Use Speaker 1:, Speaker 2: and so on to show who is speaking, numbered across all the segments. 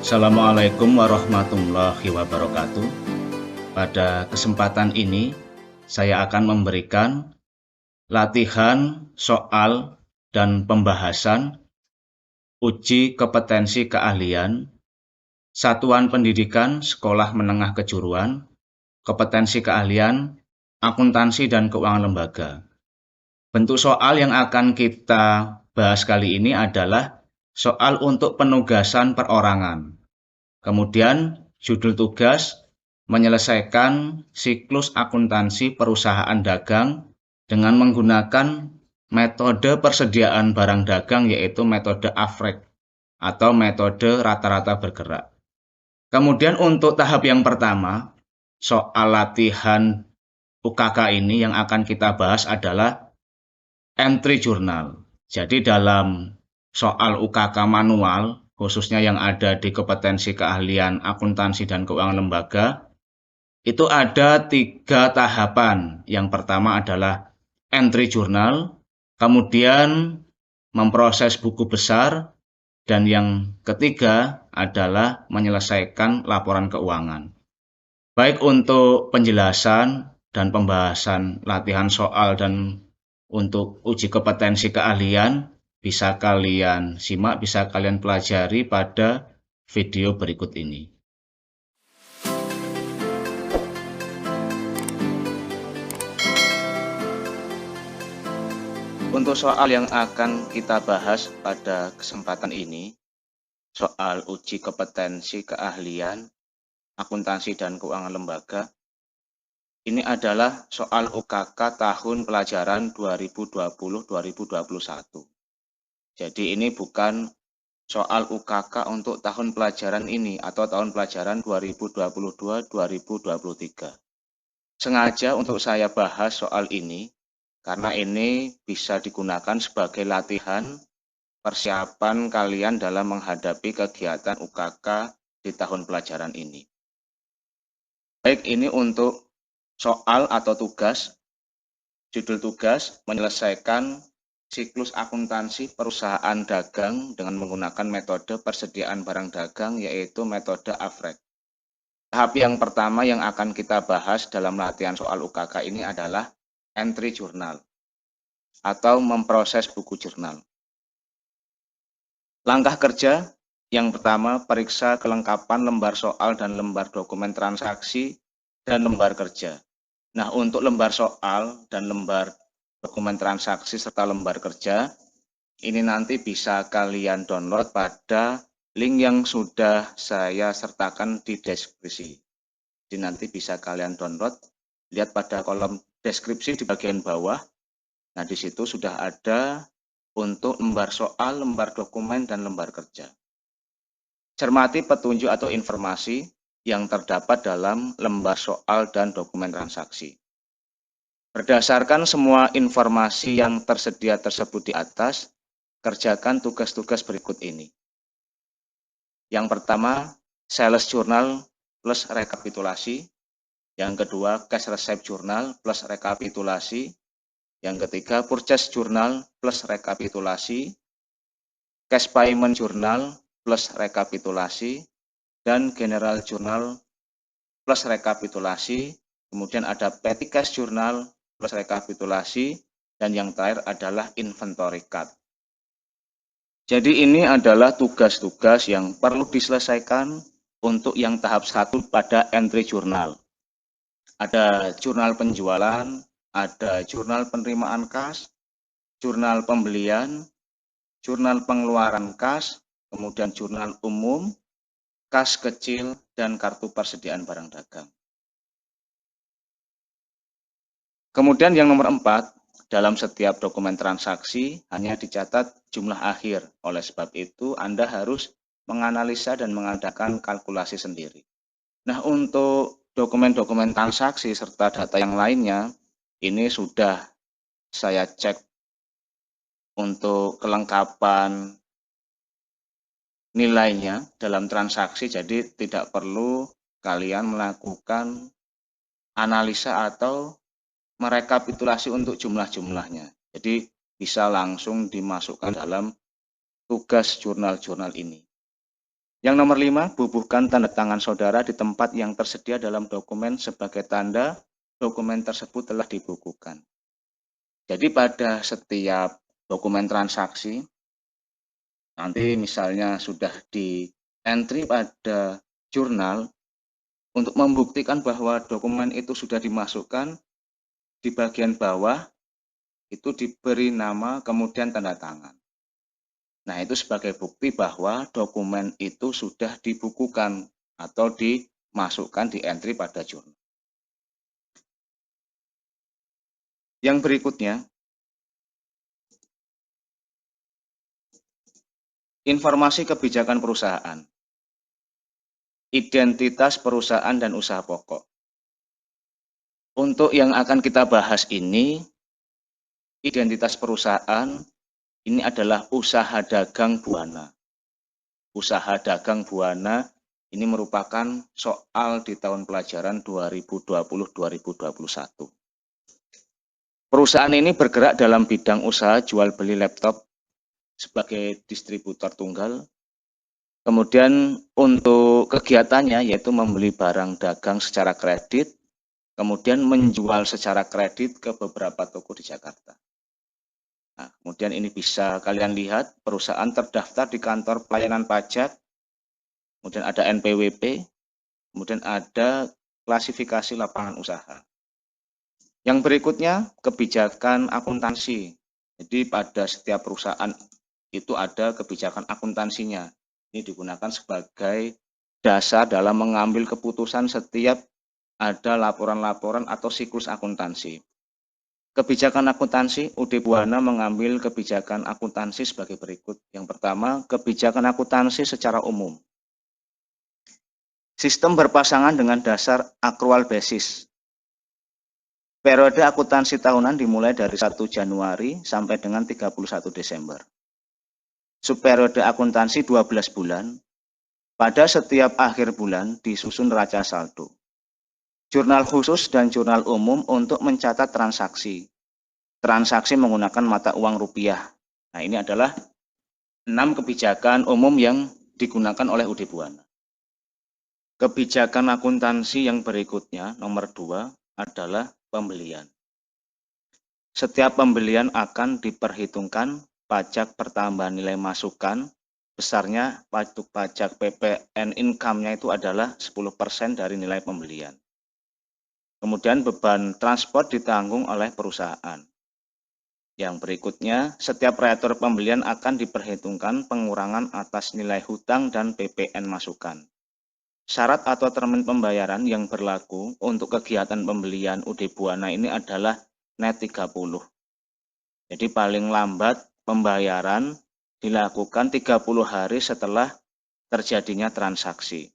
Speaker 1: Assalamualaikum warahmatullahi wabarakatuh. Pada kesempatan ini, saya akan memberikan latihan soal dan pembahasan uji kompetensi keahlian Satuan Pendidikan Sekolah Menengah Kejuruan, kompetensi keahlian akuntansi dan keuangan lembaga. Bentuk soal yang akan kita bahas kali ini adalah soal untuk penugasan perorangan. Kemudian judul tugas menyelesaikan siklus akuntansi perusahaan dagang dengan menggunakan metode persediaan barang dagang, yaitu metode AFREG atau metode rata-rata bergerak. Kemudian untuk tahap yang pertama, soal latihan UKK ini yang akan kita bahas adalah entry journal. Jadi dalam soal UKK manual, khususnya yang ada di kompetensi keahlian akuntansi dan keuangan lembaga, itu ada 3 tahapan. Yang pertama adalah entry journal, kemudian memproses buku besar, dan yang ketiga adalah menyelesaikan laporan keuangan. Baik untuk penjelasan dan pembahasan latihan soal dan untuk uji kompetensi keahlian, bisa kalian simak, bisa kalian pelajari pada video berikut ini. Untuk soal yang akan kita bahas pada kesempatan ini, soal uji kompetensi keahlian akuntansi dan keuangan lembaga, ini adalah soal UKK tahun pelajaran 2020-2021. Jadi ini bukan soal UKK untuk tahun pelajaran ini atau tahun pelajaran 2022-2023. Sengaja untuk saya bahas soal ini karena ini bisa digunakan sebagai latihan persiapan kalian dalam menghadapi kegiatan UKK di tahun pelajaran ini. Baik, ini untuk soal atau tugas. Judul tugas menyelesaikan siklus akuntansi perusahaan dagang dengan menggunakan metode persediaan barang dagang, yaitu metode AFREG. Tahap yang pertama yang akan kita bahas dalam latihan soal UKK ini adalah entry journal atau memproses buku jurnal. Langkah kerja yang pertama, periksa kelengkapan lembar soal dan lembar dokumen transaksi dan lembar kerja. Nah, untuk lembar soal dan lembar dokumen transaksi serta lembar kerja, ini nanti bisa kalian download pada link yang sudah saya sertakan di deskripsi. Jadi nanti bisa kalian download, lihat pada kolom deskripsi di bagian bawah. Nah, di situ sudah ada untuk lembar soal, lembar dokumen, dan lembar kerja. Cermati petunjuk atau informasi yang terdapat dalam lembar soal dan dokumen transaksi. Berdasarkan semua informasi yang tersedia tersebut di atas, kerjakan tugas-tugas berikut ini. Yang pertama, sales journal plus rekapitulasi. Yang kedua, cash receipt journal plus rekapitulasi. Yang ketiga, purchase journal plus rekapitulasi, cash payment journal plus rekapitulasi, dan general journal plus rekapitulasi. Kemudian ada petty cash journal plus rekapitulasi, dan yang terakhir adalah inventory card. Jadi ini adalah tugas-tugas yang perlu diselesaikan untuk yang tahap 1 pada entry journal. Ada jurnal penjualan, ada jurnal penerimaan kas, jurnal pembelian, jurnal pengeluaran kas, kemudian jurnal umum, kas kecil, dan kartu persediaan barang dagang. Kemudian yang nomor 4, dalam setiap dokumen transaksi hanya dicatat jumlah akhir. Oleh sebab itu, Anda harus menganalisa dan mengadakan kalkulasi sendiri. Nah, untuk dokumen-dokumen transaksi serta data yang lainnya, ini sudah saya cek untuk kelengkapan nilainya dalam transaksi, jadi tidak perlu kalian melakukan analisa atau merekapitulasi untuk jumlah-jumlahnya. Jadi bisa langsung dimasukkan dalam tugas jurnal-jurnal ini. Yang nomor 5, bubuhkan tanda tangan saudara di tempat yang tersedia dalam dokumen sebagai tanda dokumen tersebut telah dibukukan. Jadi pada setiap dokumen transaksi, nanti misalnya sudah di entry pada jurnal, untuk membuktikan bahwa dokumen itu sudah dimasukkan, di bagian bawah itu diberi nama kemudian tanda tangan. Nah, itu sebagai bukti bahwa dokumen itu sudah dibukukan atau dimasukkan di entry pada jurnal. Yang berikutnya, informasi kebijakan perusahaan, identitas perusahaan dan usaha pokok. Untuk yang akan kita bahas ini, identitas perusahaan ini adalah usaha dagang buana. Usaha dagang buana ini merupakan soal di tahun pelajaran 2020-2021. Perusahaan ini bergerak dalam bidang usaha jual beli laptop sebagai distributor tunggal. Kemudian untuk kegiatannya yaitu membeli barang dagang secara kredit, kemudian menjual secara kredit ke beberapa toko di Jakarta. Nah, kemudian ini bisa kalian lihat perusahaan terdaftar di kantor pelayanan pajak, kemudian ada NPWP, kemudian ada klasifikasi lapangan usaha. Yang berikutnya, kebijakan akuntansi. Jadi pada setiap perusahaan itu ada kebijakan akuntansinya. Ini digunakan sebagai dasar dalam mengambil keputusan setiap ada laporan-laporan atau siklus akuntansi. Kebijakan akuntansi, UD Buana mengambil kebijakan akuntansi sebagai berikut. Yang pertama, kebijakan akuntansi secara umum. Sistem berpasangan dengan dasar accrual basis. Periode akuntansi tahunan dimulai dari 1 Januari sampai dengan 31 Desember. Subperiode akuntansi 12 bulan. Pada setiap akhir bulan disusun neraca saldo. Jurnal khusus dan jurnal umum untuk mencatat transaksi. Transaksi menggunakan mata uang rupiah. Nah, ini adalah 6 kebijakan umum yang digunakan oleh UD Buana. Kebijakan akuntansi yang berikutnya, nomor 2, adalah pembelian. Setiap pembelian akan diperhitungkan pajak pertambahan nilai masukan, besarnya pajak PPN income-nya itu adalah 10% dari nilai pembelian. Kemudian beban transport ditanggung oleh perusahaan. Yang berikutnya, setiap reator pembelian akan diperhitungkan pengurangan atas nilai hutang dan PPN masukan. Syarat atau termin pembayaran yang berlaku untuk kegiatan pembelian UD Buana ini adalah net 30. Jadi paling lambat pembayaran dilakukan 30 hari setelah terjadinya transaksi.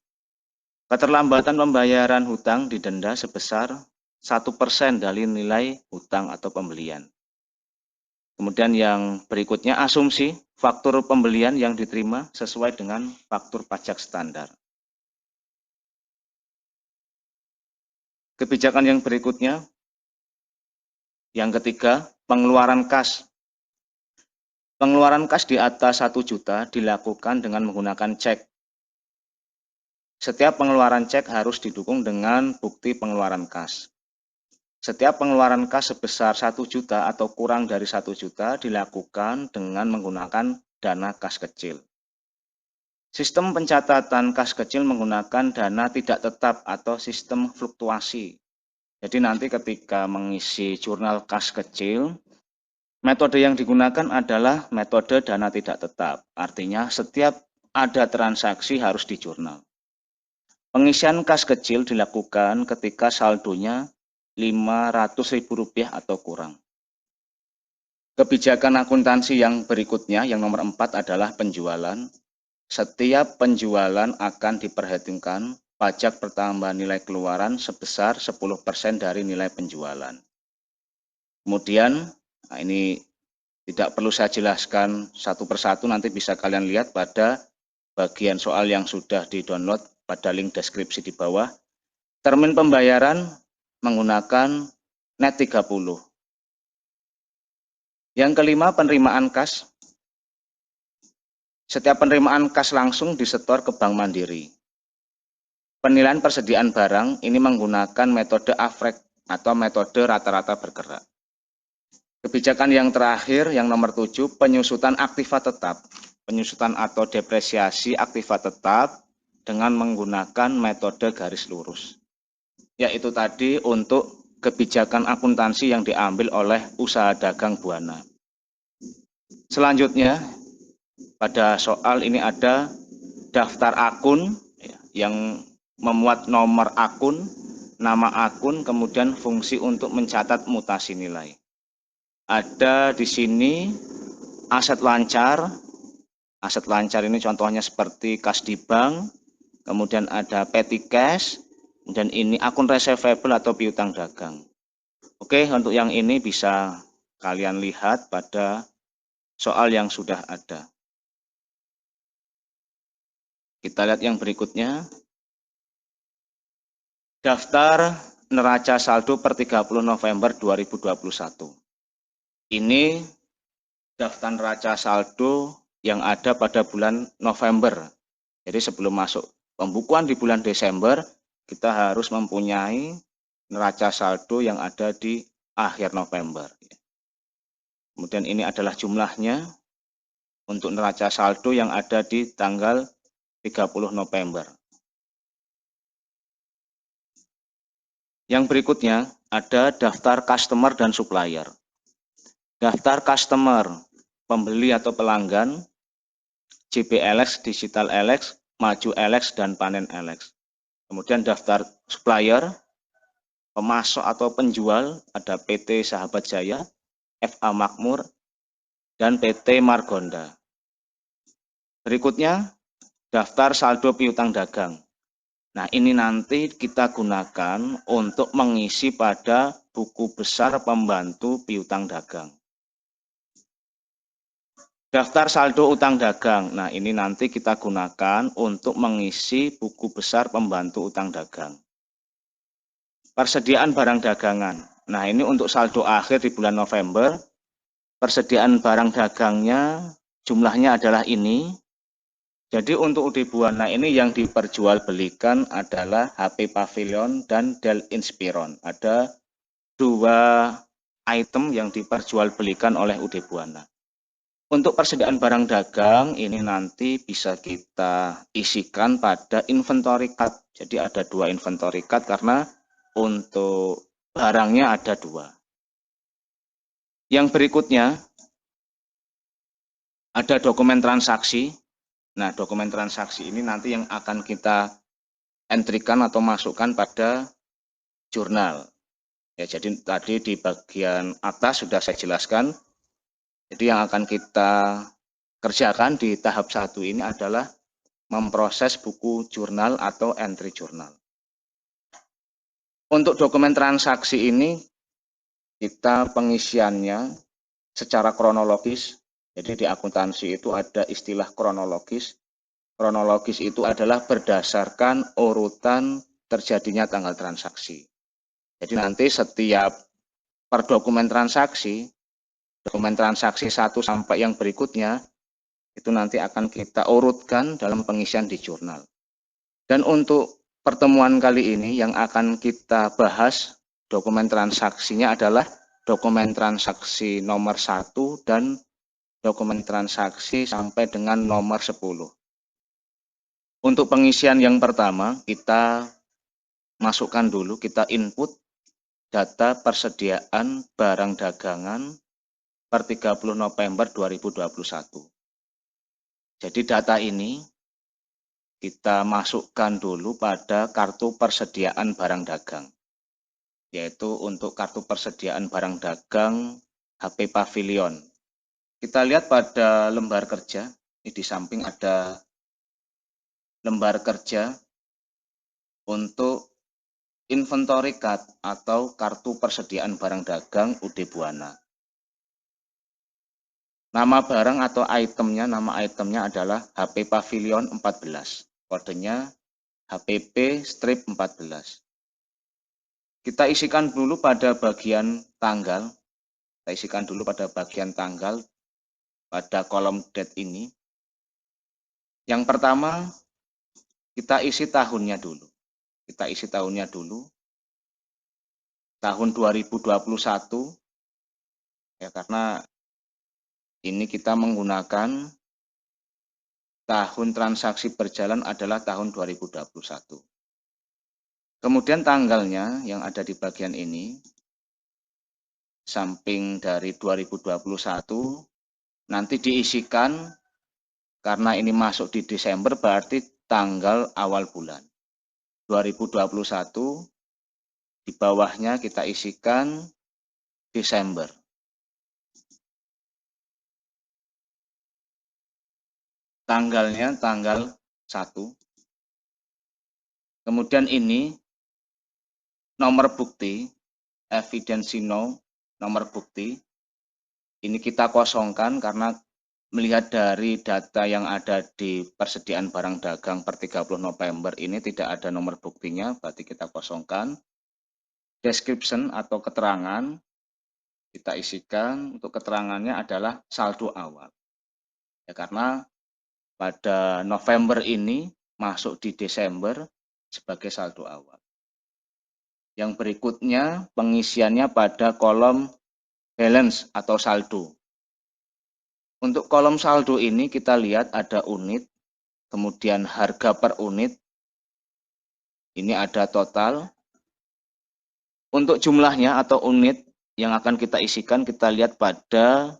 Speaker 1: Keterlambatan pembayaran hutang didenda sebesar 1% dari nilai hutang atau pembelian. Kemudian yang berikutnya asumsi faktur pembelian yang diterima sesuai dengan faktur pajak standar. Kebijakan yang berikutnya, yang ketiga, pengeluaran kas. Pengeluaran kas di atas 1 juta dilakukan dengan menggunakan cek. Setiap pengeluaran cek harus didukung dengan bukti pengeluaran kas. Setiap pengeluaran kas sebesar 1 juta atau kurang dari 1 juta dilakukan dengan menggunakan dana kas kecil. Sistem pencatatan kas kecil menggunakan dana tidak tetap atau sistem fluktuasi. Jadi nanti ketika mengisi jurnal kas kecil, metode yang digunakan adalah metode dana tidak tetap. Artinya setiap ada transaksi harus dijurnal. Pengisian kas kecil dilakukan ketika saldonya Rp500.000 atau kurang. Kebijakan akuntansi yang berikutnya, yang nomor 4 adalah penjualan. Setiap penjualan akan diperhitungkan pajak pertambahan nilai keluaran sebesar 10% dari nilai penjualan. Kemudian, nah ini tidak perlu saya jelaskan satu persatu, nanti bisa kalian lihat pada bagian soal yang sudah di-download pada link deskripsi di bawah. Termin pembayaran menggunakan net 30. Yang kelima, penerimaan kas. Setiap penerimaan kas langsung disetor ke Bank Mandiri. Penilaian persediaan barang ini menggunakan metode average atau metode rata-rata bergerak. Kebijakan yang terakhir, yang nomor 7, penyusutan aktiva tetap. Penyusutan atau depresiasi aktiva tetap dengan menggunakan metode garis lurus. Yaitu tadi untuk kebijakan akuntansi yang diambil oleh usaha dagang Buana. Selanjutnya, pada soal ini ada daftar akun yang memuat nomor akun, nama akun, kemudian fungsi untuk mencatat mutasi nilai. Ada di sini aset lancar. Aset lancar ini contohnya seperti kas di bank, kemudian ada petty cash, dan ini akun receivable atau piutang dagang. Oke, untuk yang ini bisa kalian lihat pada soal yang sudah ada. Kita lihat yang berikutnya. Daftar neraca saldo per 30 November 2021. Ini daftar neraca saldo yang ada pada bulan November. Jadi sebelum masuk pembukuan di bulan Desember, kita harus mempunyai neraca saldo yang ada di akhir November. Kemudian ini adalah jumlahnya untuk neraca saldo yang ada di tanggal 30 November. Yang berikutnya ada daftar customer dan supplier. Daftar customer, pembeli atau pelanggan, JBLX, Digital LX, Maju LX, dan Panen LX. Kemudian daftar supplier, pemasok atau penjual, ada PT Sahabat Jaya, FA Makmur, dan PT Margonda. Berikutnya, daftar saldo piutang dagang. Nah, ini nanti kita gunakan untuk mengisi pada buku besar pembantu piutang dagang. Daftar saldo utang dagang. Nah, ini nanti kita gunakan untuk mengisi buku besar pembantu utang dagang. Persediaan barang dagangan. Nah, ini untuk saldo akhir di bulan November. Persediaan barang dagangnya jumlahnya adalah ini. Jadi untuk UD Buana ini yang diperjualbelikan adalah HP Pavilion dan Dell Inspiron. Ada 2 item yang diperjualbelikan oleh UD Buana. Untuk persediaan barang dagang ini nanti bisa kita isikan pada inventory card. Jadi ada 2 inventory card karena untuk barangnya ada 2. Yang berikutnya ada dokumen transaksi. Nah, dokumen transaksi ini nanti yang akan kita entrykan atau masukkan pada jurnal. Ya, jadi tadi di bagian atas sudah saya jelaskan. Jadi yang akan kita kerjakan di tahap 1 ini adalah memproses buku jurnal atau entry jurnal. Untuk dokumen transaksi ini kita pengisiannya secara kronologis. Jadi di akuntansi itu ada istilah kronologis. Kronologis itu adalah berdasarkan urutan terjadinya tanggal transaksi. Jadi nanti setiap per dokumen transaksi 1 sampai yang berikutnya, itu nanti akan kita urutkan dalam pengisian di jurnal. Dan untuk pertemuan kali ini yang akan kita bahas dokumen transaksinya adalah dokumen transaksi nomor 1 dan dokumen transaksi sampai dengan nomor 10. Untuk pengisian yang pertama, kita masukkan dulu, kita input data persediaan barang dagangan per 30 November 2021. Jadi data ini kita masukkan dulu pada kartu persediaan barang dagang. Yaitu untuk kartu persediaan barang dagang HP Pavilion. Kita lihat pada lembar kerja, ini di samping ada lembar kerja untuk inventory card atau kartu persediaan barang dagang UD Buana. Nama barang atau itemnya, nama itemnya adalah HP Pavilion 14. Kodenya HPP-14. Kita isikan dulu pada bagian tanggal. Kita isikan dulu pada bagian tanggal pada kolom date ini. Yang pertama, kita isi tahunnya dulu. Kita isi tahunnya dulu. Tahun 2021, ya karena ini kita menggunakan tahun transaksi berjalan adalah tahun 2021. Kemudian tanggalnya yang ada di bagian ini, samping dari 2021, nanti diisikan, karena ini masuk di Desember berarti tanggal awal bulan. 2021, di bawahnya kita isikan Desember. Tanggalnya tanggal 1. Kemudian ini nomor bukti, evidensi nomor bukti. Ini kita kosongkan karena melihat dari data yang ada di persediaan barang dagang per 30 November ini tidak ada nomor buktinya, berarti kita kosongkan. Description atau keterangan, kita isikan, untuk keterangannya adalah saldo awal. Ya, karena pada November ini masuk di Desember sebagai saldo awal. Yang berikutnya pengisiannya pada kolom balance atau saldo. Untuk kolom saldo ini kita lihat ada unit, kemudian harga per unit, ini ada total. Untuk jumlahnya atau unit yang akan kita isikan, kita lihat pada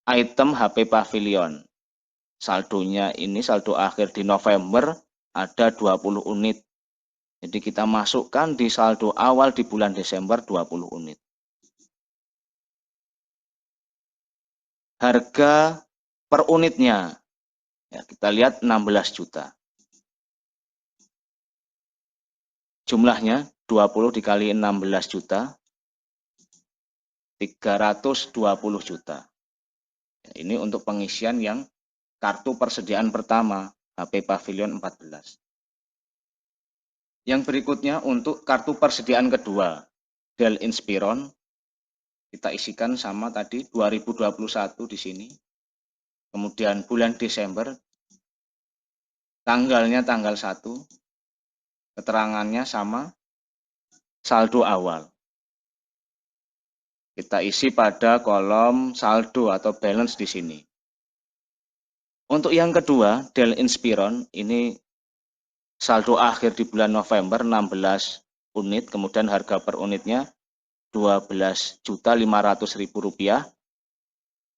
Speaker 1: item HP Pavilion. Saldonya ini saldo akhir di November ada 20 unit. Jadi kita masukkan di saldo awal di bulan Desember 20 unit. Harga per unitnya, ya, kita lihat 16 juta. Jumlahnya 20 dikali 16 juta, 320 juta. Ini untuk pengisian yang kartu persediaan pertama, HP Pavilion 14. Yang berikutnya untuk kartu persediaan kedua, Dell Inspiron, kita isikan sama tadi 2021 di sini. Kemudian bulan Desember, tanggalnya tanggal 1, keterangannya sama, saldo awal. Kita isi pada kolom saldo atau balance di sini. Untuk yang kedua, Dell Inspiron, ini saldo akhir di bulan November 16 unit, kemudian harga per unitnya 12.500.000 rupiah.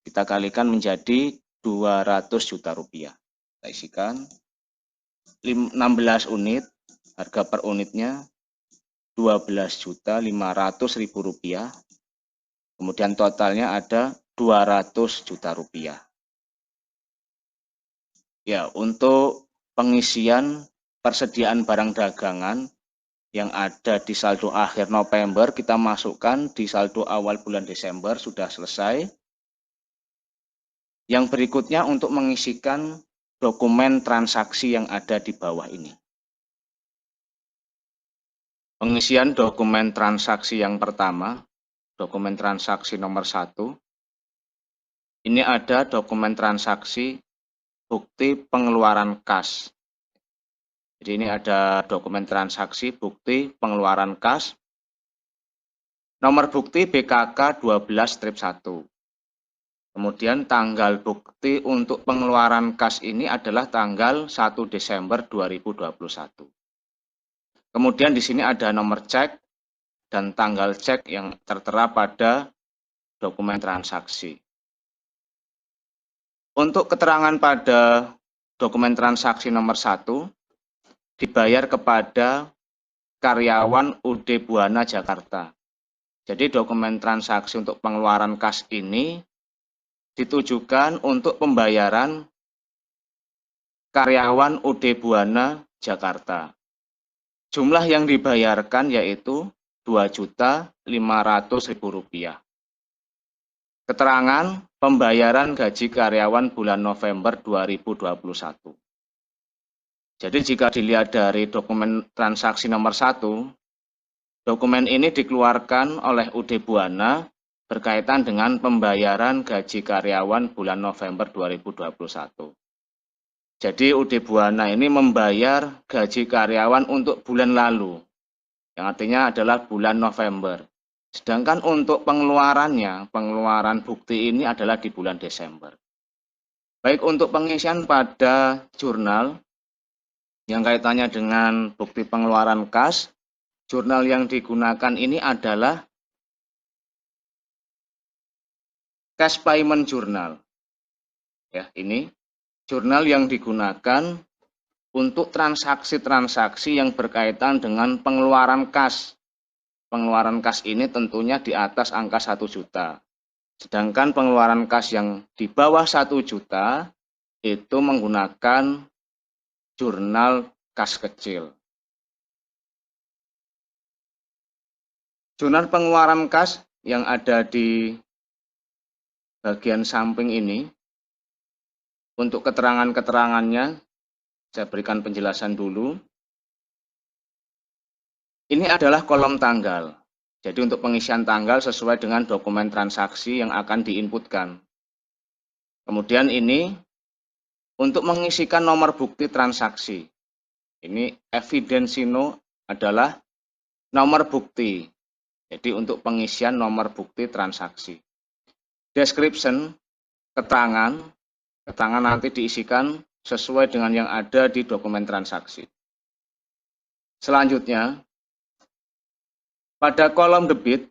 Speaker 1: Kita kalikan menjadi 200 juta rupiah. Kita isikan 16 unit, harga per unitnya 12.500.000 rupiah. Kemudian totalnya ada 200 juta rupiah. Ya, untuk pengisian persediaan barang dagangan yang ada di saldo akhir November, kita masukkan di saldo awal bulan Desember, sudah selesai. Yang berikutnya untuk mengisikan dokumen transaksi yang ada di bawah ini. Pengisian dokumen transaksi yang pertama, dokumen transaksi nomor 1. Ini ada dokumen transaksi bukti pengeluaran kas. Jadi ini ada dokumen transaksi bukti pengeluaran kas. Nomor bukti BKK 12-1. Kemudian tanggal bukti untuk pengeluaran kas ini adalah tanggal 1 Desember 2021. Kemudian di sini ada nomor cek dan tanggal cek yang tertera pada dokumen transaksi. Untuk keterangan pada dokumen transaksi nomor 1, dibayar kepada karyawan UD Buana Jakarta. Jadi dokumen transaksi untuk pengeluaran kas ini ditujukan untuk pembayaran karyawan UD Buana Jakarta. Jumlah yang dibayarkan yaitu Rp2.500.000. Keterangan pembayaran gaji karyawan bulan November 2021. Jadi jika dilihat dari dokumen transaksi nomor 1, dokumen ini dikeluarkan oleh UD Buana berkaitan dengan pembayaran gaji karyawan bulan November 2021. Jadi UD Buana ini membayar gaji karyawan untuk bulan lalu, yang artinya adalah bulan November. Sedangkan untuk pengeluarannya, pengeluaran bukti ini adalah di bulan Desember. Baik untuk pengisian pada jurnal yang kaitannya dengan bukti pengeluaran kas, jurnal yang digunakan ini adalah cash payment journal. Ya, ini jurnal yang digunakan untuk transaksi-transaksi yang berkaitan dengan pengeluaran kas. Pengeluaran kas ini tentunya di atas angka 1 juta. Sedangkan pengeluaran kas yang di bawah 1 juta itu menggunakan jurnal kas kecil. Jurnal pengeluaran kas yang ada di bagian samping ini, untuk keterangan-keterangannya, saya berikan penjelasan dulu. Ini adalah kolom tanggal. Jadi untuk pengisian tanggal sesuai dengan dokumen transaksi yang akan diinputkan. Kemudian ini untuk mengisikan nomor bukti transaksi. Ini evidensino adalah nomor bukti. Jadi untuk pengisian nomor bukti transaksi. Description, keterangan nanti diisikan sesuai dengan yang ada di dokumen transaksi. Selanjutnya, pada kolom debit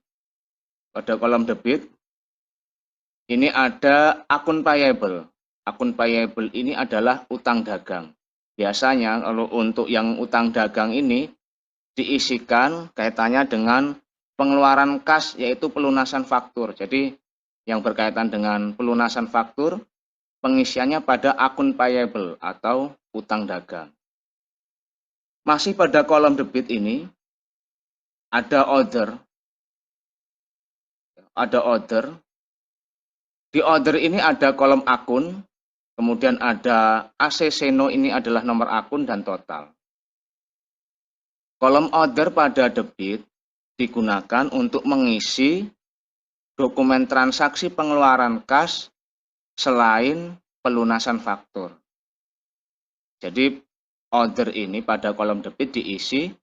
Speaker 1: ini ada akun payable. Akun payable ini adalah utang dagang. Biasanya kalau untuk yang utang dagang ini diisikan kaitannya dengan pengeluaran kas, yaitu pelunasan faktur. Jadi yang berkaitan dengan pelunasan faktur, pengisiannya pada akun payable atau utang dagang. Masih pada kolom debit ini ada order. Di order ini ada kolom akun, kemudian ada AC Seno, ini adalah nomor akun dan total. Kolom order pada debit digunakan untuk mengisi dokumen transaksi pengeluaran kas selain pelunasan faktur. Jadi order ini pada kolom debit diisi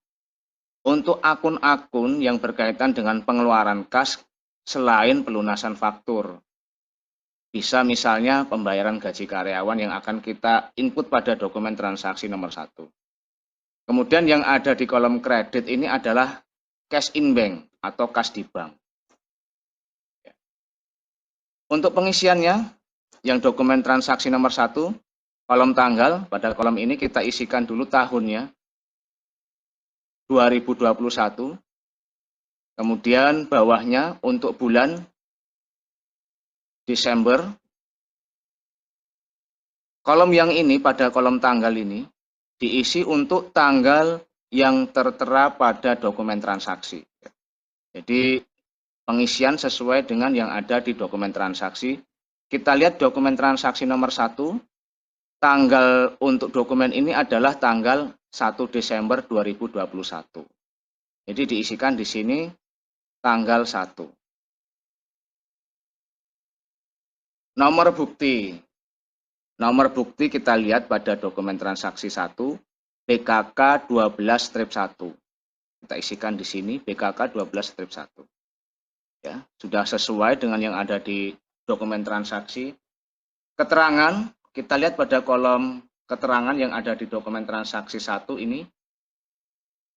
Speaker 1: untuk akun-akun yang berkaitan dengan pengeluaran kas selain pelunasan faktur. Bisa misalnya pembayaran gaji karyawan yang akan kita input pada dokumen transaksi nomor 1. Kemudian yang ada di kolom kredit ini adalah cash in bank atau kas di bank. Untuk pengisiannya, yang dokumen transaksi nomor 1, kolom tanggal, pada kolom ini kita isikan dulu tahunnya, 2021. Kemudian bawahnya untuk bulan Desember. Kolom yang ini pada kolom tanggal ini diisi untuk tanggal yang tertera pada dokumen transaksi. Jadi pengisian sesuai dengan yang ada di dokumen transaksi. Kita lihat dokumen transaksi nomor 1, tanggal untuk dokumen ini adalah tanggal 1 Desember 2021. Jadi diisikan di sini tanggal 1. Nomor bukti. Nomor bukti kita lihat pada dokumen transaksi 1, BKK 12-1. Kita isikan di sini BKK 12-1. Ya, sudah sesuai dengan yang ada di dokumen transaksi. Keterangan, kita lihat pada kolom keterangan yang ada di dokumen transaksi 1 ini,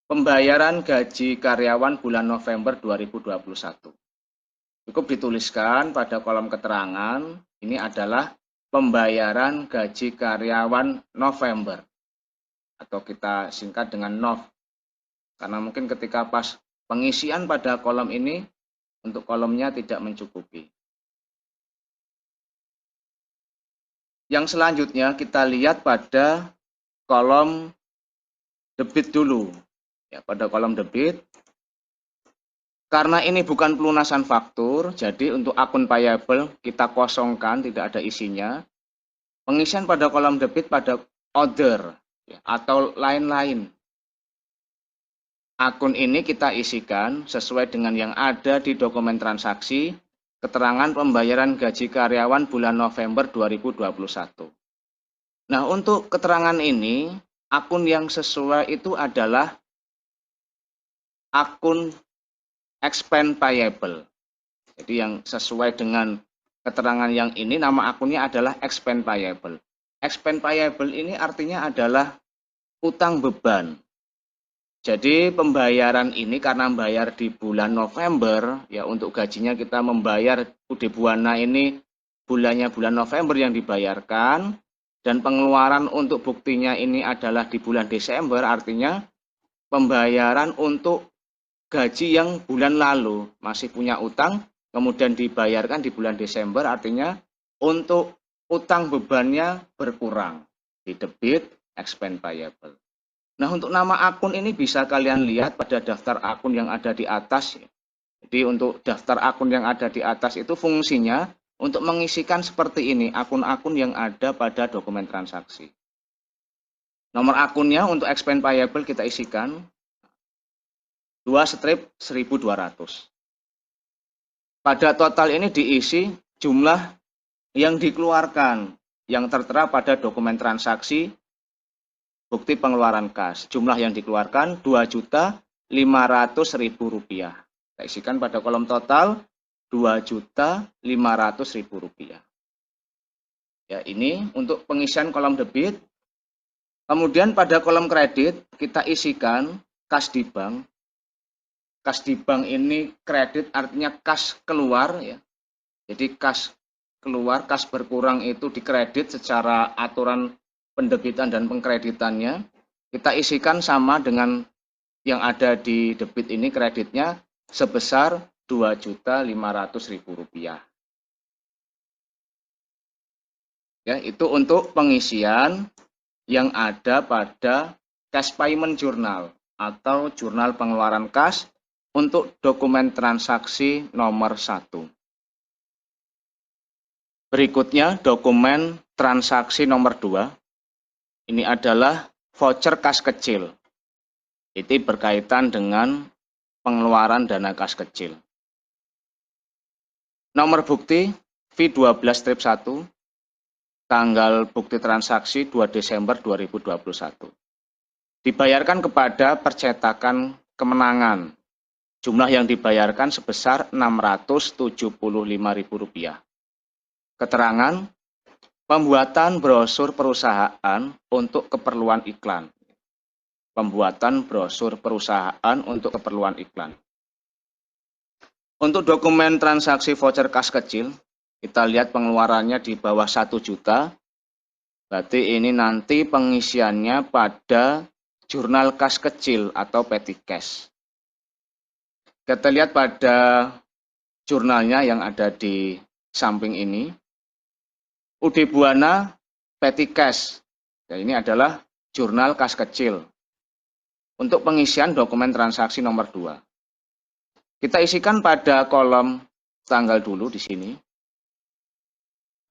Speaker 1: pembayaran gaji karyawan bulan November 2021. Cukup dituliskan pada kolom keterangan, ini adalah pembayaran gaji karyawan November, atau kita singkat dengan NOV. Karena mungkin ketika pas pengisian pada kolom ini, untuk kolomnya tidak mencukupi. Yang selanjutnya kita lihat pada kolom debit dulu. Ya, pada kolom debit, karena ini bukan pelunasan faktur, jadi untuk akun payable kita kosongkan, tidak ada isinya. Pengisian pada kolom debit pada order ya, atau lain-lain. Akun ini kita isikan sesuai dengan yang ada di dokumen transaksi, keterangan pembayaran gaji karyawan bulan November 2021. Nah, untuk keterangan ini, akun yang sesuai itu adalah akun expand payable. Jadi yang sesuai dengan keterangan yang ini, nama akunnya adalah expand payable. Expand payable ini artinya adalah utang beban. Jadi pembayaran ini karena membayar di bulan November, ya untuk gajinya kita membayar UD Buana ini bulannya bulan November yang dibayarkan, dan pengeluaran untuk buktinya ini adalah di bulan Desember, artinya pembayaran untuk gaji yang bulan lalu masih punya utang, kemudian dibayarkan di bulan Desember, artinya untuk utang bebannya berkurang, di debit expand payable. Nah, untuk nama akun ini bisa kalian lihat pada daftar akun yang ada di atas. Jadi untuk daftar akun yang ada di atas itu fungsinya untuk mengisikan seperti ini, akun-akun yang ada pada dokumen transaksi. Nomor akunnya untuk expand payable kita isikan 2/1200. Pada total ini diisi jumlah yang dikeluarkan, yang tertera pada dokumen transaksi bukti pengeluaran kas. Jumlah yang dikeluarkan Rp2.500.000. Kita isikan pada kolom total Rp2.500.000. Ya, ini untuk pengisian kolom debit. Kemudian pada kolom kredit kita isikan kas di bank. Kas di bank ini kredit artinya kas keluar, ya. Jadi kas keluar, kas berkurang itu dikredit secara aturan pendebitan dan pengkreditannya. Kita isikan sama dengan yang ada di debit ini, kreditnya sebesar Rp2.500.000. Ya, itu untuk pengisian yang ada pada cash payment journal atau jurnal pengeluaran kas untuk dokumen transaksi nomor 1. Berikutnya dokumen transaksi nomor 2. Ini adalah voucher kas kecil. Itu berkaitan dengan pengeluaran dana kas kecil. Nomor bukti V12-1, tanggal bukti transaksi 2 Desember 2021. Dibayarkan kepada percetakan kemenangan. Jumlah yang dibayarkan sebesar Rp675.000. Keterangan pembuatan brosur perusahaan untuk keperluan iklan. Pembuatan brosur perusahaan untuk keperluan iklan. Untuk dokumen transaksi voucher kas kecil, kita lihat pengeluarannya di bawah 1 juta. Berarti ini nanti pengisiannya pada jurnal kas kecil atau petty cash. Kita lihat pada jurnalnya yang ada di samping ini. UD Buana petty cash. Ya, ini adalah jurnal kas kecil. Untuk pengisian dokumen transaksi nomor 2. Kita isikan pada kolom tanggal dulu di sini.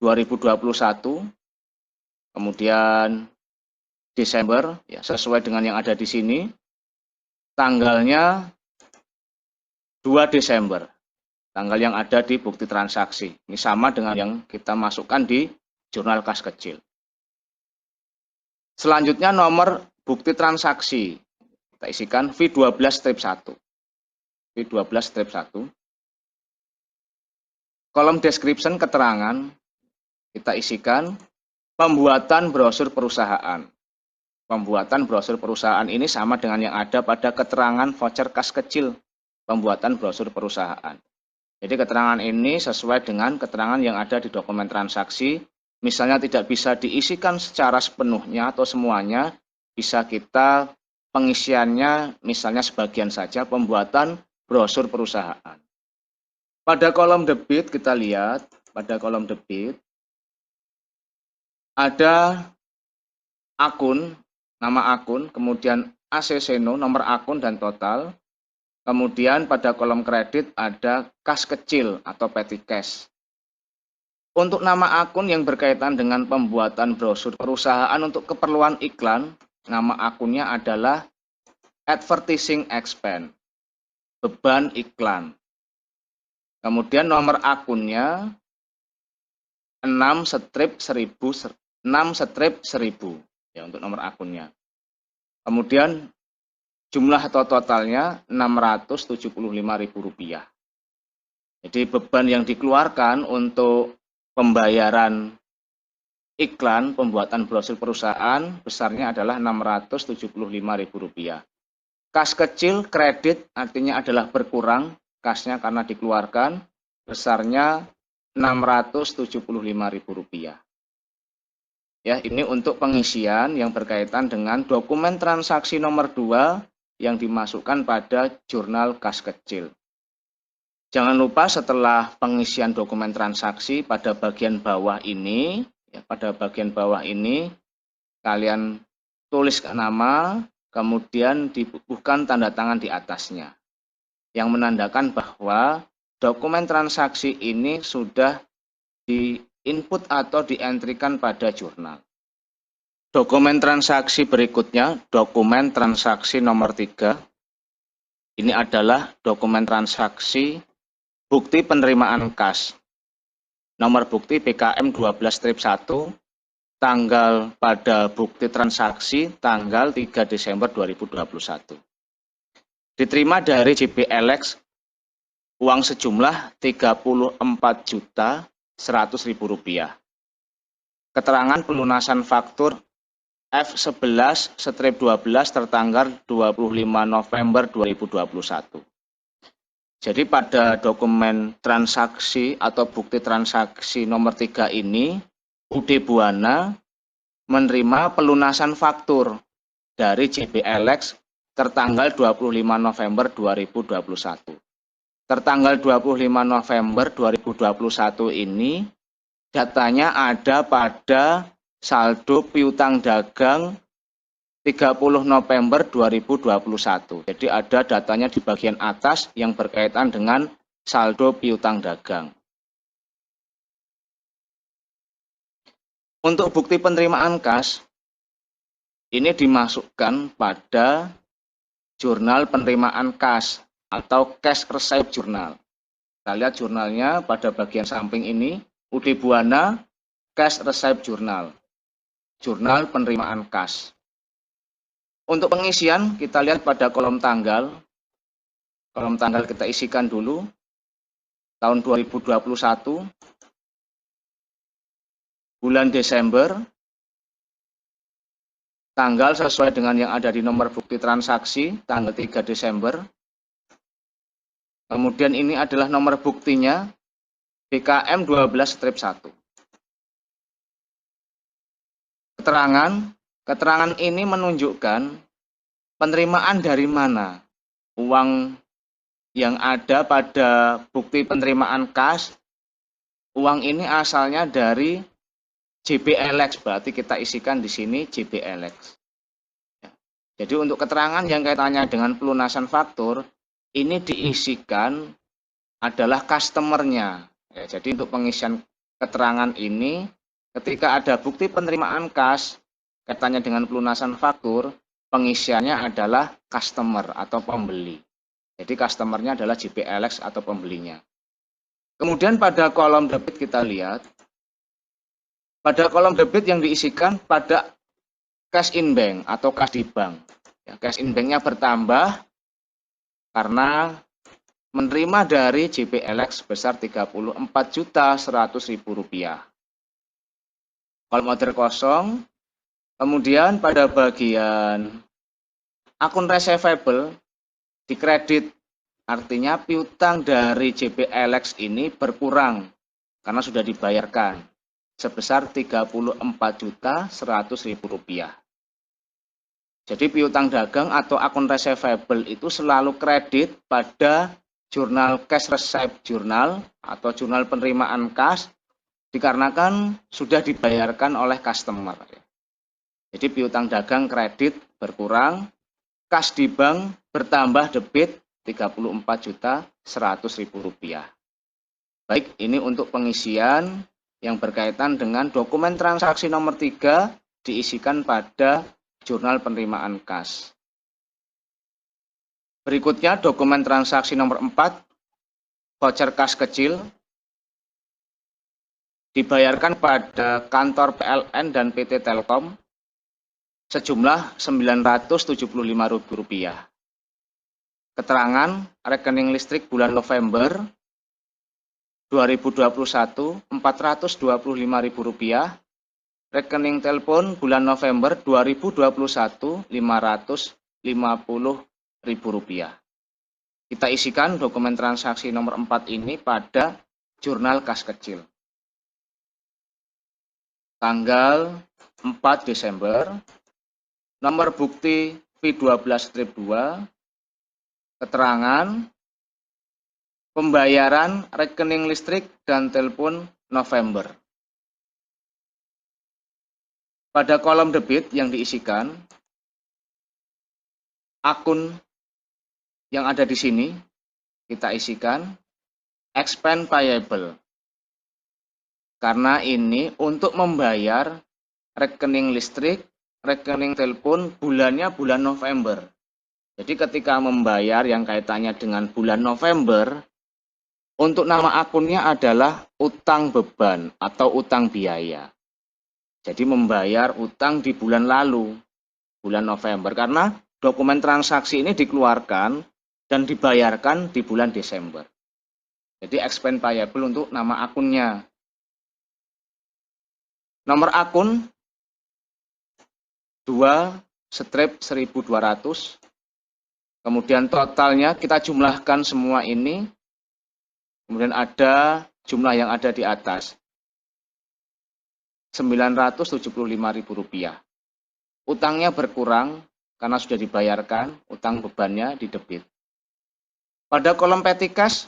Speaker 1: 2021. Kemudian Desember, ya, sesuai dengan yang ada di sini. Tanggalnya 2 Desember. Tanggal yang ada di bukti transaksi. Ini sama dengan yang kita masukkan di jurnal kas kecil. Selanjutnya nomor bukti transaksi. Kita isikan V12-1. V12-1. Kolom description keterangan kita isikan pembuatan brosur perusahaan. Pembuatan brosur perusahaan ini sama dengan yang ada pada keterangan voucher kas kecil. Pembuatan brosur perusahaan. Jadi keterangan ini sesuai dengan keterangan yang ada di dokumen transaksi. Misalnya tidak bisa diisikan secara sepenuhnya atau semuanya, bisa kita pengisiannya misalnya sebagian saja, pembuatan brosur perusahaan. Pada kolom debit kita lihat, pada kolom debit ada akun, nama akun, kemudian ACCNO, nomor akun dan total. Kemudian pada kolom kredit ada kas kecil atau petty cash. Untuk nama akun yang berkaitan dengan pembuatan brosur perusahaan untuk keperluan iklan, nama akunnya adalah advertising expense, beban iklan. Kemudian nomor akunnya 6/1000 6/1000 ya untuk nomor akunnya. Kemudian jumlah atau totalnya Rp675.000. Jadi beban yang dikeluarkan untuk pembayaran iklan pembuatan brosur perusahaan besarnya adalah Rp675.000. Kas kecil kredit artinya adalah berkurang kasnya karena dikeluarkan besarnya Rp675.000. Ya, ini untuk pengisian yang berkaitan dengan dokumen transaksi nomor 2 yang dimasukkan pada jurnal kas kecil. Jangan lupa setelah pengisian dokumen transaksi pada bagian bawah ini, kalian tulis nama, kemudian dibubuhkan tanda tangan di atasnya, yang menandakan bahwa dokumen transaksi ini sudah di-input atau dientrikan pada jurnal. Dokumen transaksi berikutnya, dokumen transaksi nomor 3. Ini adalah dokumen transaksi bukti penerimaan kas. Nomor bukti BKM 12-1, tanggal pada bukti transaksi tanggal 3 Desember 2021. Diterima dari JBLX uang sejumlah Rp34.100.000. Keterangan pelunasan faktur F11/12 tertanggal 25 November 2021. Jadi pada dokumen transaksi atau bukti transaksi nomor 3 ini, UD Buana menerima pelunasan faktur dari JBLX tertanggal 25 November 2021. Tertanggal 25 November 2021 ini, datanya ada pada saldo piutang dagang 30 November 2021. Jadi ada datanya di bagian atas yang berkaitan dengan saldo piutang dagang. Untuk bukti penerimaan kas, ini dimasukkan pada jurnal penerimaan kas atau cash receipt journal. Kita lihat jurnalnya pada bagian samping ini, UD Buana Cash Receipt Journal, jurnal penerimaan kas. Untuk pengisian, kita lihat pada kolom tanggal. Kolom tanggal kita isikan dulu. Tahun 2021, bulan Desember, tanggal sesuai dengan yang ada di nomor bukti transaksi, tanggal 3 Desember. Kemudian ini adalah nomor buktinya, BKM 12-1. Keterangan ini menunjukkan penerimaan dari mana. Uang yang ada pada bukti penerimaan kas, uang ini asalnya dari JBLX, berarti kita isikan di sini JBLX. Jadi untuk keterangan yang kaitannya dengan pelunasan faktur, ini diisikan adalah customer-nya. Ya, jadi untuk pengisian keterangan ini, ketika ada bukti penerimaan kas, kaitannya dengan pelunasan faktur, pengisiannya adalah customer atau pembeli. Jadi customer-nya adalah JBLX atau pembelinya. Kemudian pada kolom debit kita lihat, pada kolom debit yang diisikan pada cash in bank atau kas di bank. Ya, cash in bank-nya bertambah karena menerima dari JBLX sebesar Rp34.100.000. Kolom order kosong. Kemudian pada bagian akun receivable dikredit, artinya piutang dari JBLX ini berkurang karena sudah dibayarkan sebesar Rp34.100.000. Jadi piutang dagang atau akun receivable itu selalu kredit pada jurnal cash receipt journal atau jurnal penerimaan kas dikarenakan sudah dibayarkan oleh customer. Jadi piutang dagang kredit berkurang, kas di bank bertambah debit Rp34.100.000. Baik, ini untuk pengisian yang berkaitan dengan dokumen transaksi nomor 3 diisikan pada jurnal penerimaan kas. Berikutnya dokumen transaksi nomor 4, voucher kas kecil. dibayarkan pada kantor PLN dan PT Telkom sejumlah Rp975.000. Keterangan rekening listrik bulan November 2021 Rp425.000, rekening telepon bulan November 2021 Rp550.000. Kita isikan dokumen transaksi nomor 4 ini pada jurnal kas kecil. Tanggal 4 Desember, nomor bukti V12-2, keterangan pembayaran rekening listrik dan telepon November. Pada kolom debit yang diisikan, akun yang ada di sini kita isikan expense payable. Karena ini untuk membayar rekening listrik, rekening telepon bulannya bulan November. Jadi ketika membayar yang kaitannya dengan bulan November, untuk nama akunnya adalah utang beban atau utang biaya. Jadi membayar utang di bulan lalu, bulan November. Karena dokumen transaksi ini dikeluarkan dan dibayarkan di bulan Desember. Jadi expense payable untuk nama akunnya. Nomor akun 2/1200. Kemudian totalnya kita jumlahkan semua ini. Kemudian ada jumlah yang ada di atas. Rp975.000. Utangnya berkurang karena sudah dibayarkan, utang bebannya didebit. Pada kolom petty cash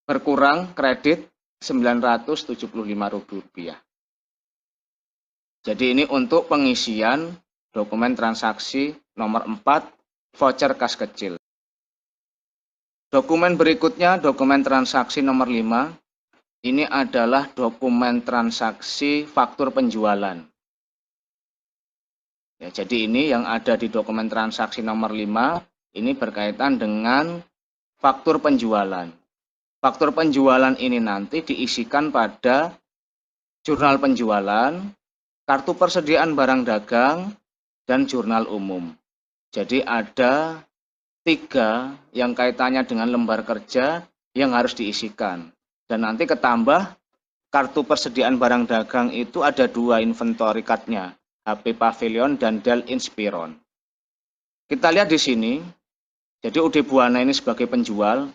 Speaker 1: berkurang kredit Rp975.000. Jadi ini untuk pengisian dokumen transaksi nomor 4 voucher kas kecil. Dokumen berikutnya, dokumen transaksi nomor 5. Ini adalah dokumen transaksi faktur penjualan. Ya, jadi ini yang ada di dokumen transaksi nomor 5, ini berkaitan dengan faktur penjualan. Faktur penjualan ini nanti diisikan pada jurnal penjualan, kartu persediaan barang dagang, dan jurnal umum. Jadi ada 3 yang kaitannya dengan lembar kerja yang harus diisikan. Dan nanti ketambah kartu persediaan barang dagang itu ada 2 inventory card-nya, HP Pavilion dan Dell Inspiron. Kita lihat di sini, jadi UD Buana ini sebagai penjual,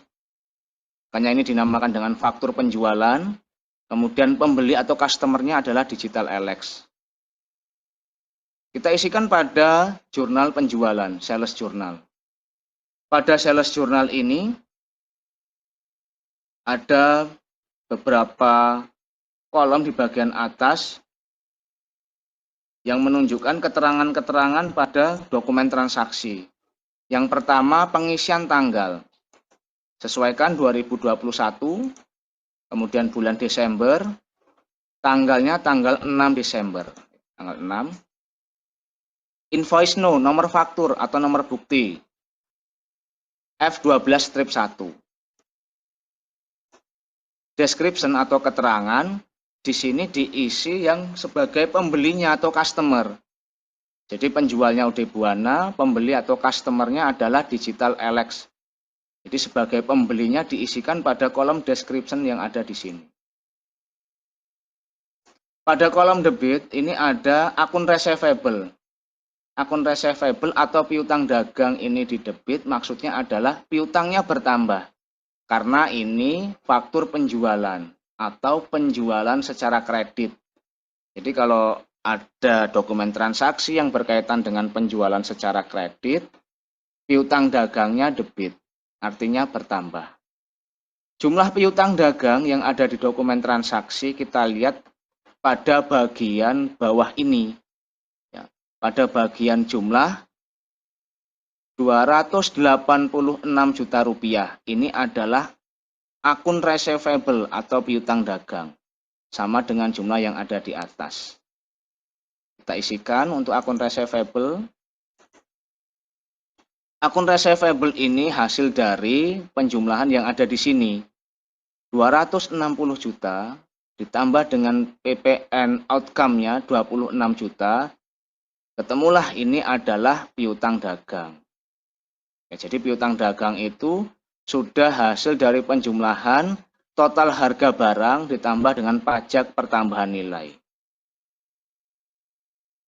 Speaker 1: makanya ini dinamakan dengan faktur penjualan, kemudian pembeli atau customer-nya adalah Digital Alex. Kita isikan pada jurnal penjualan, sales journal. Pada sales journal ini ada beberapa kolom di bagian atas yang menunjukkan keterangan-keterangan pada dokumen transaksi. Yang pertama, pengisian tanggal. Sesuaikan 2021, kemudian bulan Desember, tanggalnya tanggal 6 Desember. Tanggal 6. Invoice no, nomor faktur atau nomor bukti. F12-1. Description atau keterangan, di sini diisi yang sebagai pembelinya atau customer. Jadi penjualnya UD Buana, pembeli atau customernya adalah Digital Alex. Jadi sebagai pembelinya diisikan pada kolom description yang ada di sini. Pada kolom debit ini ada akun receivable. Akun receivable atau piutang dagang ini di debit, maksudnya adalah piutangnya bertambah. Karena ini faktur penjualan atau penjualan secara kredit. Jadi kalau ada dokumen transaksi yang berkaitan dengan penjualan secara kredit, piutang dagangnya debit, artinya bertambah. Jumlah piutang dagang yang ada di dokumen transaksi kita lihat pada bagian bawah ini. Ya, pada bagian jumlah Rp286 juta. Ini adalah akun receivable atau piutang dagang. Sama dengan jumlah yang ada di atas. Kita isikan untuk akun receivable. Akun receivable ini hasil dari penjumlahan yang ada di sini. 260 juta ditambah dengan PPN outcome-nya 26 juta, ketemulah ini adalah piutang dagang. Ya, jadi piutang dagang itu sudah hasil dari penjumlahan total harga barang ditambah dengan pajak pertambahan nilai.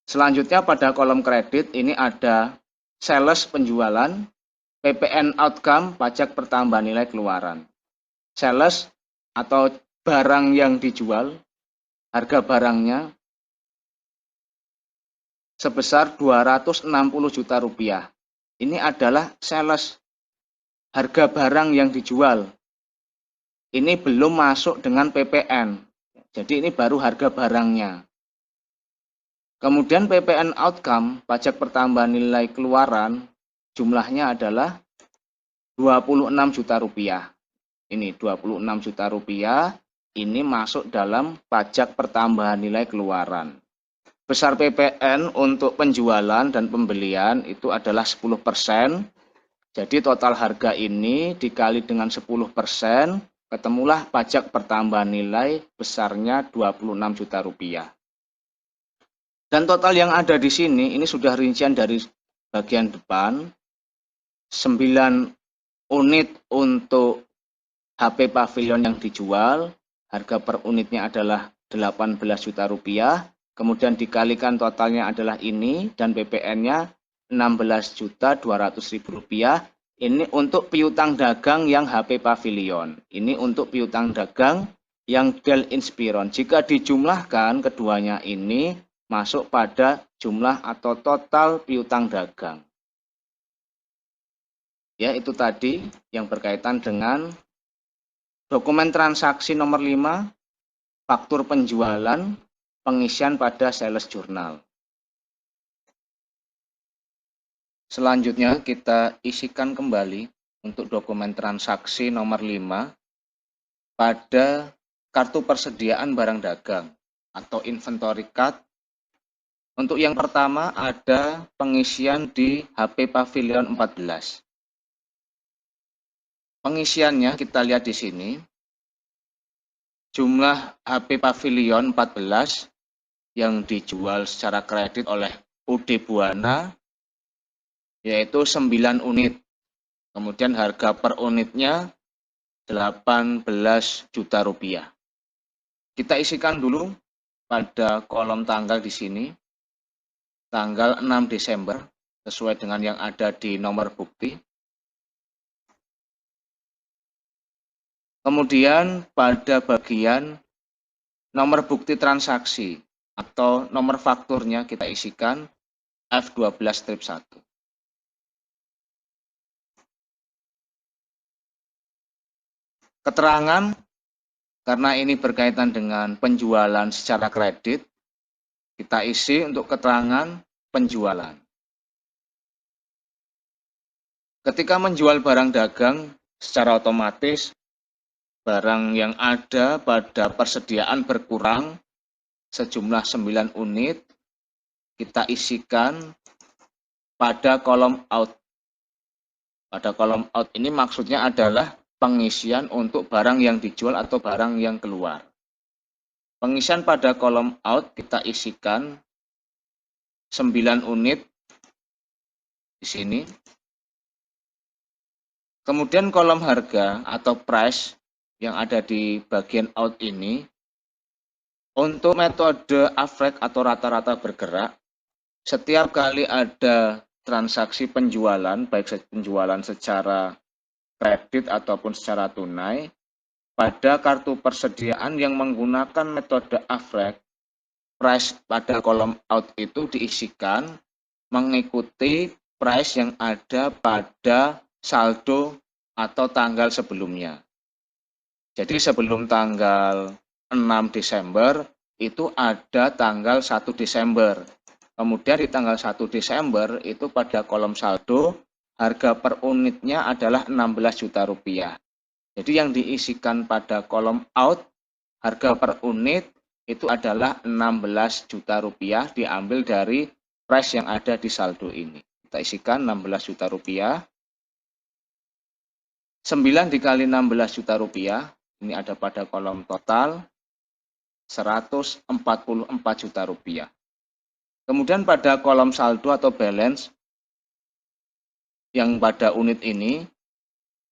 Speaker 1: Selanjutnya pada kolom kredit ini ada sales penjualan, PPN outcome, pajak pertambahan nilai keluaran. Sales atau barang yang dijual, harga barangnya sebesar 260 juta rupiah. Ini adalah sales, harga barang yang dijual. Ini belum masuk dengan PPN. Jadi ini baru harga barangnya. Kemudian PPN outcome, pajak pertambahan nilai keluaran, jumlahnya adalah 26 juta rupiah. Ini 26 juta rupiah, ini masuk dalam pajak pertambahan nilai keluaran. Besar PPN untuk penjualan dan pembelian itu adalah 10%. Jadi total harga ini dikali dengan 10%, ketemulah pajak pertambahan nilai besarnya 26 juta rupiah. Dan total yang ada di sini, ini sudah rincian dari bagian depan, 9 unit untuk HP Pavilion yang dijual, harga per unitnya adalah 18 juta rupiah, kemudian dikalikan totalnya adalah ini, dan PPN-nya 16.200.000 rupiah. Ini untuk piutang dagang yang HP Pavilion. Ini untuk piutang dagang yang Dell Inspiron. Jika dijumlahkan keduanya ini masuk pada jumlah atau total piutang dagang. Ya, itu tadi yang berkaitan dengan dokumen transaksi nomor 5, faktur penjualan, pengisian pada sales journal. Selanjutnya kita isikan kembali untuk dokumen transaksi nomor 5 pada kartu persediaan barang dagang atau inventory card. Untuk yang pertama ada pengisian di HP Pavilion 14. Pengisiannya kita lihat di sini. Jumlah HP Pavilion 14 yang dijual secara kredit oleh UD Buana yaitu 9 unit. Kemudian harga per unitnya 18 juta rupiah. Kita isikan dulu pada kolom tanggal di sini. Tanggal 6 Desember sesuai dengan yang ada di nomor bukti. Kemudian pada bagian nomor bukti transaksi atau nomor fakturnya kita isikan F12-1. Keterangan, karena ini berkaitan dengan penjualan secara kredit, kita isi untuk keterangan penjualan. Ketika menjual barang dagang, secara otomatis barang yang ada pada persediaan berkurang sejumlah 9 unit, kita isikan pada kolom out. Pada kolom out ini maksudnya adalah pengisian untuk barang yang dijual atau barang yang keluar. Pengisian pada kolom out kita isikan 9 unit di sini. Kemudian kolom harga atau price yang ada di bagian out ini, untuk metode average atau rata-rata bergerak, setiap kali ada transaksi penjualan, baik penjualan secara kredit ataupun secara tunai, pada kartu persediaan yang menggunakan metode average, price pada kolom out itu diisikan mengikuti price yang ada pada saldo atau tanggal sebelumnya. Jadi sebelum tanggal 6 Desember itu ada tanggal 1 Desember. Kemudian di tanggal 1 Desember itu pada kolom saldo harga per unitnya adalah 16 juta rupiah. Jadi yang diisikan pada kolom out harga per unit itu adalah 16 juta rupiah diambil dari price yang ada di saldo ini. Kita isikan 16 juta rupiah. 9 dikali 16 juta rupiah, ini ada pada kolom total. 144 juta rupiah. Kemudian pada kolom saldo atau balance yang pada unit ini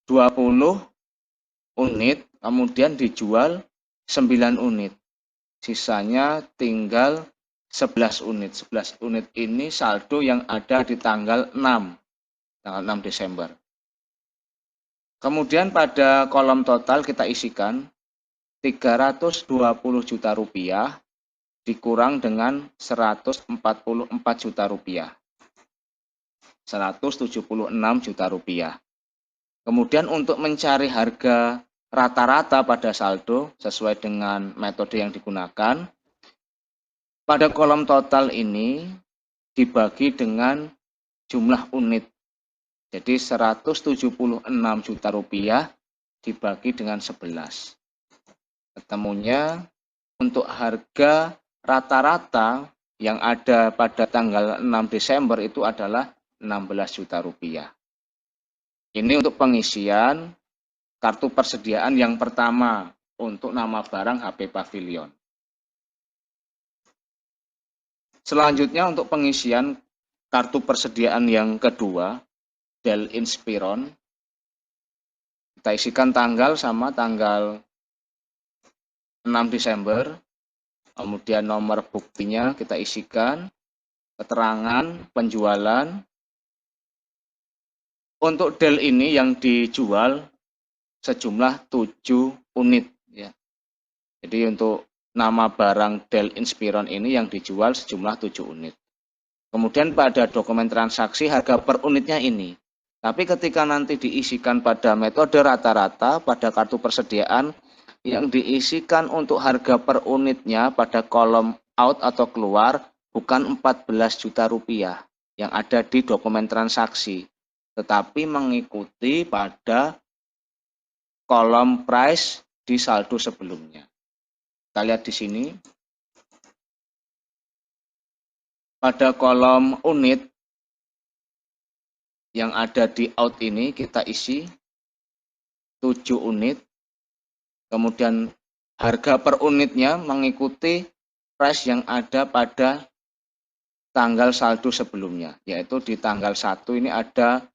Speaker 1: 20 unit, kemudian dijual 9 unit. Sisanya tinggal 11 unit. 11 unit ini saldo yang ada di tanggal 6 Desember. Kemudian pada kolom total kita isikan 320 juta rupiah dikurang dengan 144 juta rupiah. 176 juta rupiah. Kemudian untuk mencari harga rata-rata pada saldo sesuai dengan metode yang digunakan, pada kolom total ini dibagi dengan jumlah unit. Jadi 176 juta rupiah dibagi dengan 11. Ketemunya untuk harga rata-rata yang ada pada tanggal 6 Desember itu adalah 16 juta rupiah. Ini untuk pengisian kartu persediaan yang pertama untuk nama barang HP Pavilion. Selanjutnya untuk pengisian kartu persediaan yang kedua, Dell Inspiron, kita isikan tanggal sama tanggal 6 Desember, kemudian nomor buktinya kita isikan, keterangan penjualan. Untuk Dell ini yang dijual sejumlah 7 unit. Ya. Jadi untuk nama barang Dell Inspiron ini yang dijual sejumlah 7 unit. Kemudian pada dokumen transaksi harga per unitnya ini. Tapi ketika nanti diisikan pada metode rata-rata pada kartu persediaan yang diisikan untuk harga per unitnya pada kolom out atau keluar bukan 14 juta rupiah yang ada di dokumen transaksi, tetapi mengikuti pada kolom price di saldo sebelumnya. Kita lihat di sini. Pada kolom unit yang ada di out ini kita isi 7 unit. Kemudian harga per unitnya mengikuti price yang ada pada tanggal saldo sebelumnya. Yaitu di tanggal 1 ini ada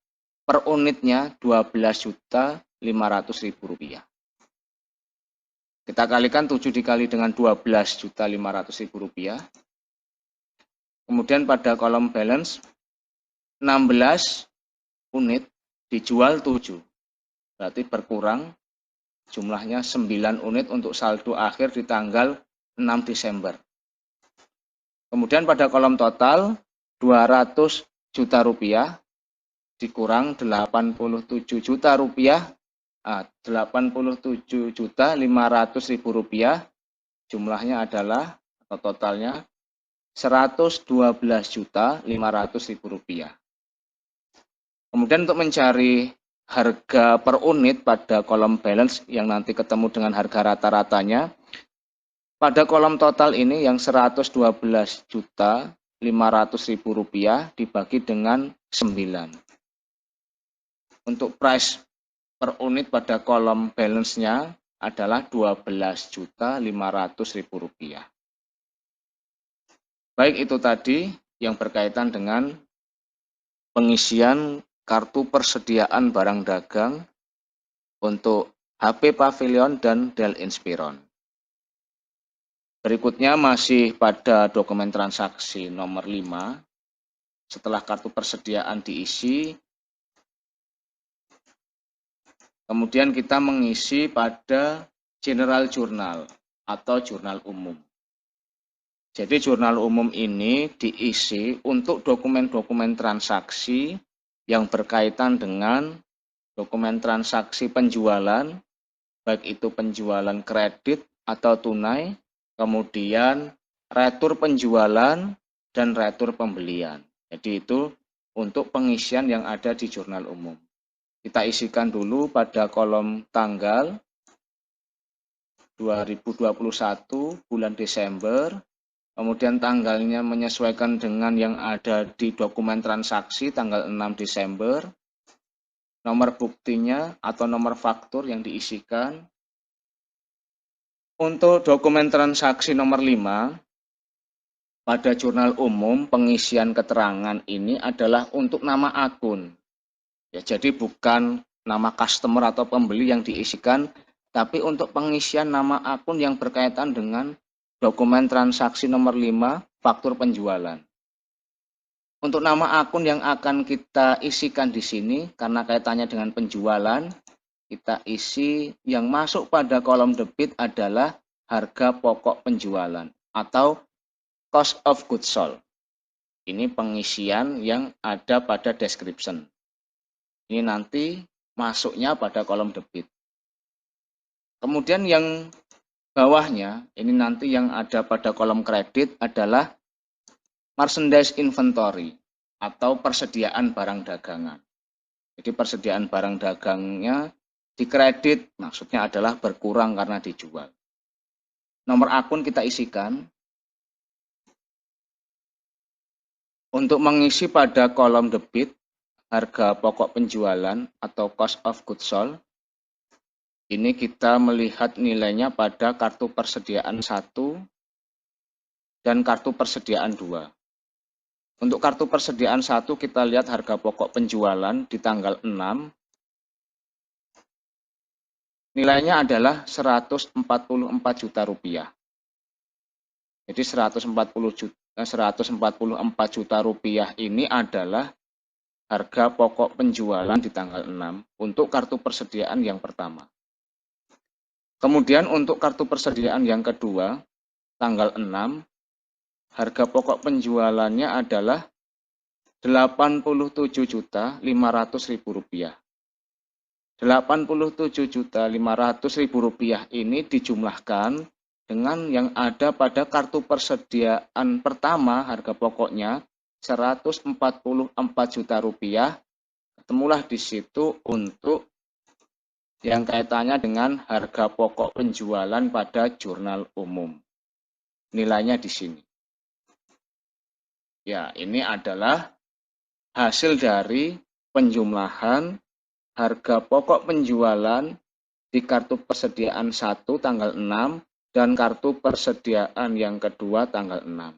Speaker 1: per unitnya 12.500.000 rupiah. Kita kalikan 7 dikali dengan 12.500.000 rupiah. Kemudian pada kolom balance 16 unit dijual 7. Berarti berkurang jumlahnya 9 unit untuk saldo akhir di tanggal 6 Desember. Kemudian pada kolom total 200 juta rupiah dikurang 87 juta rupiah, 87 juta 500.000 rupiah, jumlahnya adalah atau totalnya 112 juta 500.000 rupiah. Kemudian untuk mencari harga per unit pada kolom balance yang nanti ketemu dengan harga rata-ratanya, pada kolom total ini yang 112 juta 500.000 rupiah dibagi dengan 9. Untuk price per unit pada kolom balance-nya adalah 12 juta 500.000 rupiah. Baik, itu tadi yang berkaitan dengan pengisian kartu persediaan barang dagang untuk HP Pavilion dan Dell Inspiron. Berikutnya masih pada dokumen transaksi nomor 5. Setelah kartu persediaan diisi, kemudian kita mengisi pada general journal atau jurnal umum. Jadi jurnal umum ini diisi untuk dokumen-dokumen transaksi yang berkaitan dengan dokumen transaksi penjualan, baik itu penjualan kredit atau tunai, kemudian retur penjualan dan retur pembelian. Jadi itu untuk pengisian yang ada di jurnal umum. Kita isikan dulu pada kolom tanggal 2021 bulan Desember, kemudian tanggalnya menyesuaikan dengan yang ada di dokumen transaksi tanggal 6 Desember, nomor buktinya atau nomor faktur yang diisikan, Untuk dokumen transaksi nomor 5, pada jurnal umum pengisian keterangan ini adalah untuk nama akun. Ya, jadi bukan nama customer atau pembeli yang diisikan, tapi untuk pengisian nama akun yang berkaitan dengan dokumen transaksi nomor 5, faktur penjualan. Untuk nama akun yang akan kita isikan di sini, karena kaitannya dengan penjualan, kita isi yang masuk pada kolom debit adalah harga pokok penjualan atau cost of goods sold. Ini pengisian yang ada pada description. Ini nanti masuknya pada kolom debit. Kemudian yang bawahnya, ini nanti yang ada pada kolom kredit adalah merchandise inventory atau persediaan barang dagangan. Jadi persediaan barang dagangnya dikredit, maksudnya adalah berkurang karena dijual. Nomor akun kita isikan. Untuk mengisi pada kolom debit, harga pokok penjualan atau cost of goods sold, ini kita melihat nilainya pada kartu persediaan 1 dan kartu persediaan 2. Untuk kartu persediaan 1 kita lihat harga pokok penjualan di tanggal 6. Nilainya adalah 144 juta rupiah. Jadi 144 juta rupiah ini adalah harga pokok penjualan di tanggal 6 untuk kartu persediaan yang pertama. Kemudian untuk kartu persediaan yang kedua, tanggal 6, harga pokok penjualannya adalah Rp87.500.000. Rp87.500.000 ini dijumlahkan dengan yang ada pada kartu persediaan pertama, harga pokoknya Rp144 juta. Ketemulah di situ untuk yang kaitannya dengan harga pokok penjualan pada jurnal umum. Nilainya di sini. Ya, ini adalah hasil dari penjumlahan harga pokok penjualan di kartu persediaan 1 tanggal 6 dan kartu persediaan yang kedua tanggal 6.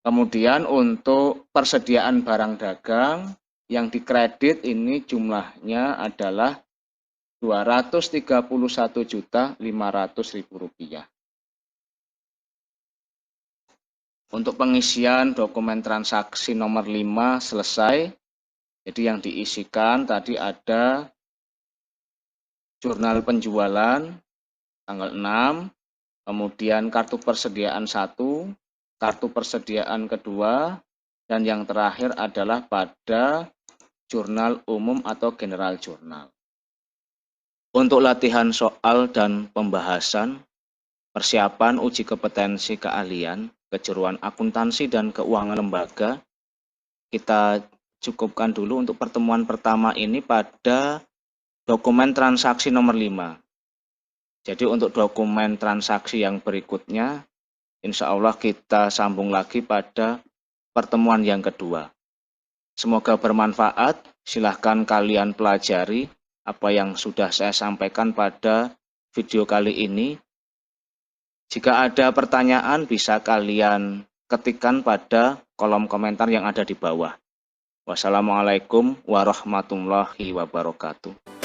Speaker 1: Kemudian untuk persediaan barang dagang yang dikredit ini jumlahnya adalah Rp231.500.000. Untuk pengisian dokumen transaksi nomor 5 selesai. Jadi yang diisikan tadi ada jurnal penjualan tanggal 6, kemudian kartu persediaan 1, kartu persediaan kedua, dan yang terakhir adalah pada jurnal umum atau general jurnal. Untuk latihan soal dan pembahasan, persiapan uji kompetensi keahlian, kejuruan akuntansi dan keuangan lembaga, kita cukupkan dulu untuk pertemuan pertama ini pada dokumen transaksi nomor 5. Jadi untuk dokumen transaksi yang berikutnya, insya Allah kita sambung lagi pada pertemuan yang kedua. Semoga bermanfaat, silahkan kalian pelajari apa yang sudah saya sampaikan pada video kali ini. Jika ada pertanyaan bisa kalian ketikkan pada kolom komentar yang ada di bawah. Wassalamualaikum warahmatullahi wabarakatuh.